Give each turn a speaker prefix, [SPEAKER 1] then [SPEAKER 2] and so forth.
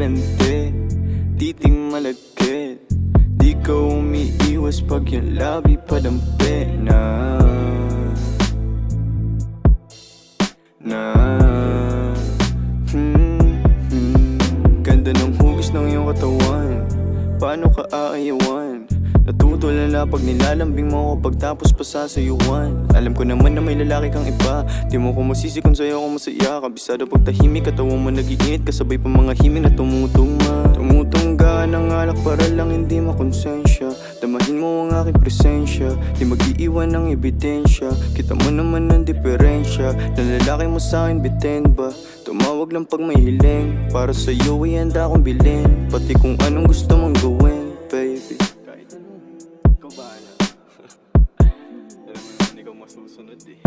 [SPEAKER 1] lente, titing malagkit. Di ka umiiwas pag yung labi padampi Ganda ng hugis ng iyong katawan, paano ka aayawan? Natutulala pag nilalambing mo ako pagtapos pa sasayuan. Alam ko naman na may lalaki kang iba, di mo ko masisi kung sa'yo ako masaya. Kabisado pag tahimik, katawan mo nag-iinit, kasabay pa mga himig na tumutungma. Tumutungga ng alak para lang hindi makonsensya. Damahin mo ang aking presensya, di mag-iiwan ng ebidensya. Kita mo naman ang diferensya, ng lalaki mo sa'kin bitin ba? Tumawag lang pag may hiling, para sa'yo ay handa akong bilhin, pati kung anong gusto mong gawin, baby. Kahit ano, ikaw bahala. Alam mo naman ikaw masusunod eh.